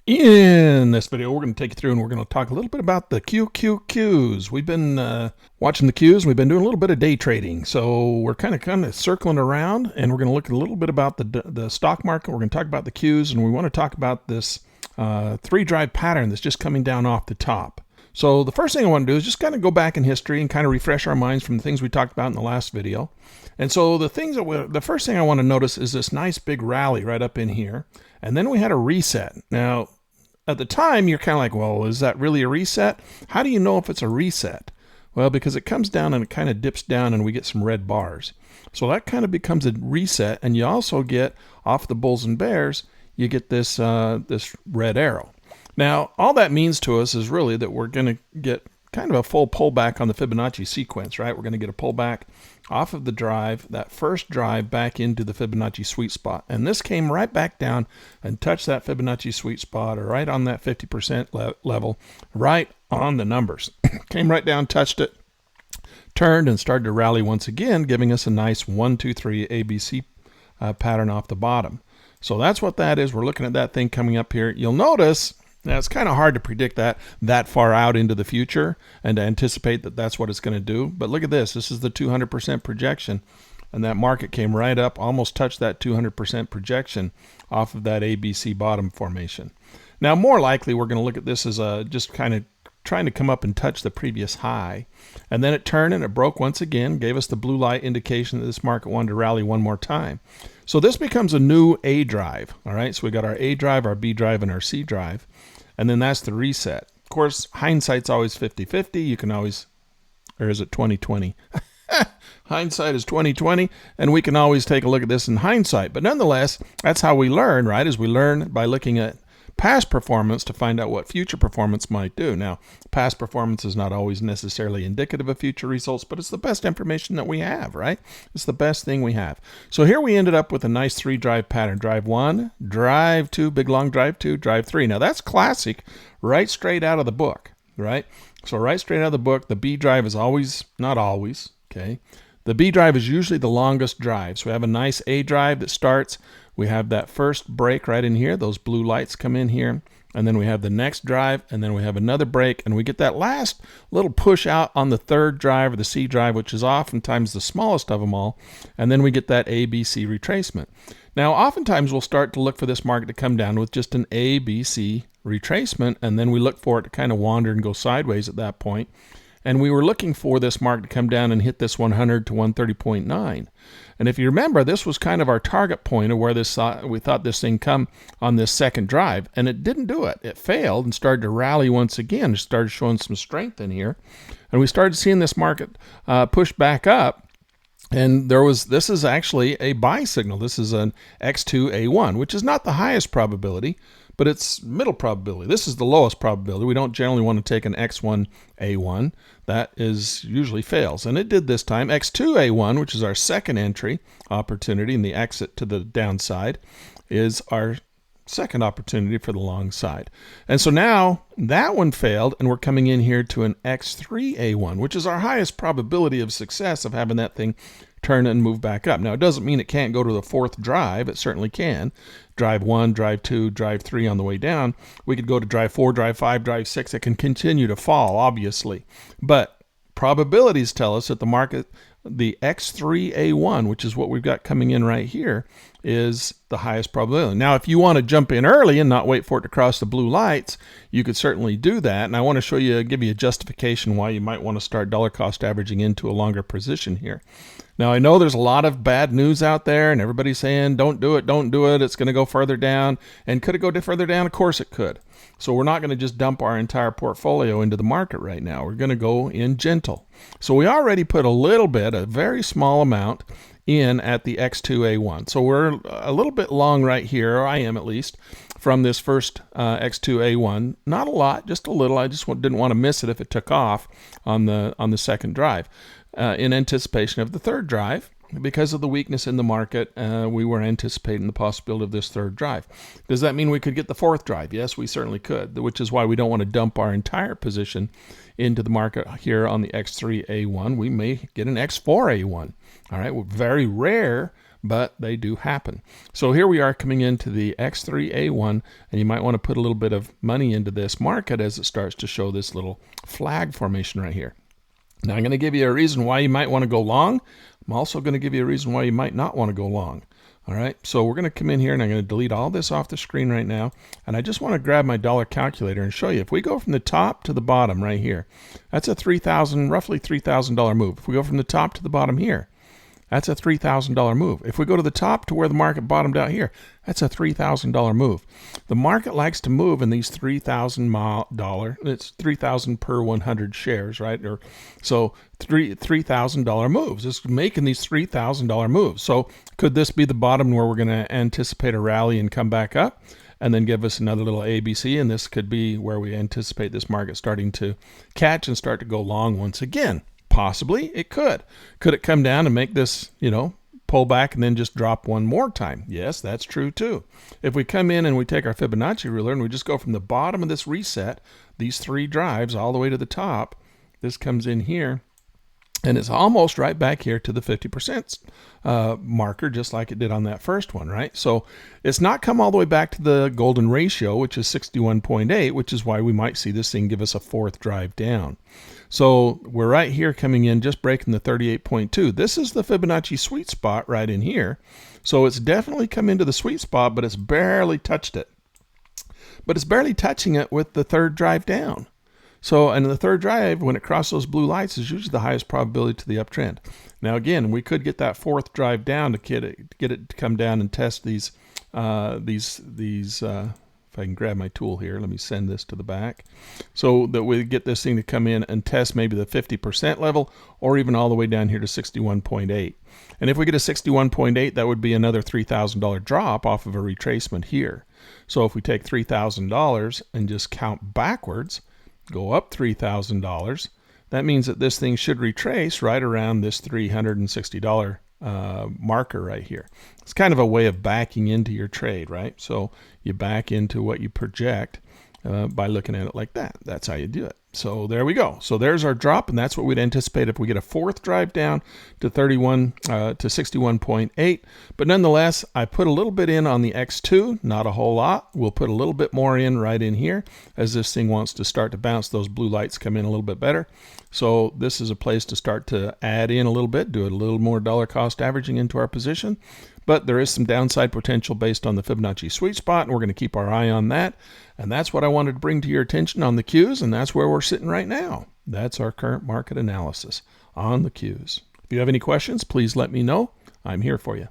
In this video, we're going to take you through and we're going to talk a little bit about the QQQs. We've been watching the Qs and we've been doing a little bit of day trading. So we're kind of circling around and we're going to look a little bit about the stock market. We're going to talk about the Qs and we want to talk about this three drive pattern that's just coming down off the top. So the first thing I want to do is just kind of go back in history and kind of refresh our minds from the things we talked about in the last video. And so the first thing I want to notice is this nice big rally right up in here. And then we had a reset. Now, at the time, you're kind of like, well, is that really a reset? How do you know if it's a reset? Well, because it comes down and it kind of dips down and we get some red bars. So that kind of becomes a reset. And you also get, off the bulls and bears, you get this, this red arrow. Now, all that means to us is really that we're going to get kind of a full pullback on the Fibonacci sequence, right? We're going to get a pullback off of the drive, that first drive back into the Fibonacci sweet spot. And this came right back down and touched that Fibonacci sweet spot, or right on that 50% level, right on the numbers. Came right down, touched it, turned, and started to rally once again, giving us a nice 1, 2, 3 ABC pattern off the bottom. So that's what that is. We're looking at that thing coming up here. You'll notice now, it's kind of hard to predict that far out into the future and to anticipate that that's what it's going to do. But look at this. This is the 200% projection. And that market came right up, almost touched that 200% projection off of that ABC bottom formation. Now, more likely, we're going to look at this as just kind of trying to come up and touch the previous high. And then it turned and it broke once again, gave us the blue light indication that this market wanted to rally one more time. So this becomes a new A drive. All right, so we got our A drive, our B drive, and our C drive. And then that's the reset. Of course, hindsight's always 50-50. You can always, or is it 20-20? Hindsight is 20-20, and we can always take a look at this in hindsight. But nonetheless, that's how we learn, right? Is we learn by looking at past performance to find out what future performance might do. Now, past performance is not always necessarily indicative of future results, but it's the best information that we have, right? It's the best thing we have. So here we ended up with a nice three drive pattern. Drive 1, drive 2, big long drive 2, drive 3. Now that's classic, right straight out of the book, right? So right straight out of the book, the B drive is always, not always, okay? The B drive is usually the longest drive. So we have a nice A drive that starts. We have that first break right in here. Those blue lights come in here. And then we have the next drive. And then we have another break. And we get that last little push out on the third drive or the C drive, which is oftentimes the smallest of them all. And then we get that ABC retracement. Now, oftentimes we'll start to look for this market to come down with just an ABC retracement. And then we look for it to kind of wander and go sideways at that point. And we were looking for this market to come down and hit this 100 to 130.9. And if you remember, this was kind of our target point of where we thought this thing come on this second drive. And it didn't do it. It failed and started to rally once again. It started showing some strength in here. And we started seeing this market push back up. And this is actually a buy signal. This is an X2A1, which is not the highest probability, but it's middle probability. This is the lowest probability. We don't generally want to take an X1A1. That is usually fails. And it did this time. X2A1, which is our second entry opportunity and the exit to the downside, is our second opportunity for the long side. And so now that one failed, and we're coming in here to an X3A1, which is our highest probability of success of having that thing turn and move back up. Now, it doesn't mean it can't go to the fourth drive. It certainly can. Drive 1, drive 2, drive 3 on the way down. We could go to drive 4, drive 5, drive 6. It can continue to fall, obviously. But probabilities tell us that the market, the X3A1, which is what we've got coming in right here, is the highest probability. Now, if you want to jump in early and not wait for it to cross the blue lights, you could certainly do that. And I want to give you a justification why you might want to start dollar cost averaging into a longer position here. Now, I know there's a lot of bad news out there, and everybody's saying, don't do it, don't do it. It's going to go further down. And could it go further down? Of course it could. So we're not going to just dump our entire portfolio into the market right now. We're going to go in gentle. So we already put a little bit, a very small amount, in at the X2A1. So we're a little bit long right here, or I am at least, from this first X2A1. Not a lot, just a little. I just didn't want to miss it if it took off on the second drive. In anticipation of the third drive. Because of the weakness in the market, we were anticipating the possibility of this third drive. Does that mean we could get the fourth drive? Yes, we certainly could, which is why we don't want to dump our entire position into the market here on the X3A1. We may get an X4A1. All right, very rare, but they do happen. So here we are coming into the X3A1, and you might want to put a little bit of money into this market as it starts to show this little flag formation right here. Now I'm going to give you a reason why you might want to go long. I'm also going to give you a reason why you might not want to go long. All right, so we're going to come in here and I'm going to delete all this off the screen right now. And I just want to grab my dollar calculator and show you. If we go from the top to the bottom right here, that's a roughly $3,000 move. If we go from the top to the bottom here, that's a $3,000 move. If we go to the top to where the market bottomed out here, that's a $3,000 move. The market likes to move in these $3,000, it's 3,000 per 100 shares, right? Or so $3,000 moves. It's making these $3,000 moves. So could this be the bottom where we're going to anticipate a rally and come back up and then give us another little ABC? And this could be where we anticipate this market starting to catch and start to go long once again. Possibly it could. Could it come down and make this, pull back and then just drop one more time? Yes, that's true too. If we come in and we take our Fibonacci ruler and we just go from the bottom of this reset, these three drives all the way to the top, this comes in here and it's almost right back here to the 50% marker, just like it did on that first one, right? So it's not come all the way back to the golden ratio, which is 61.8, which is why we might see this thing give us a fourth drive down. So we're right here coming in, just breaking the 38.2. This is the Fibonacci sweet spot right in here. So it's definitely come into the sweet spot, but it's barely touched it. But it's barely touching it with the third drive down. So, and the third drive, when it crosses those blue lights, is usually the highest probability to the uptrend. Now, again, we could get that fourth drive down to get it to come down and test these. If I can grab my tool here, let me send this to the back, so that we get this thing to come in and test maybe the 50% level, or even all the way down here to 61.8. And if we get a 61.8, that would be another $3,000 drop off of a retracement here. So if we take $3,000 and just count backwards, go up $3,000, that means that this thing should retrace right around this $360 marker right here. It's kind of a way of backing into your trade, right? So you back into what you project by looking at it like that. That's how you do it. So there we go. So there's our drop, and that's what we'd anticipate if we get a fourth drive down to 61.8. But nonetheless, I put a little bit in on the X2, not a whole lot. We'll put a little bit more in right in here as this thing wants to start to bounce. Those blue lights come in a little bit better. So this is a place to start to add in a little bit, do a little more dollar cost averaging into our position. But there is some downside potential based on the Fibonacci sweet spot, and we're going to keep our eye on that. And that's what I wanted to bring to your attention on the Qs, and that's where we're sitting right now. That's our current market analysis on the Qs. If you have any questions, please let me know. I'm here for you.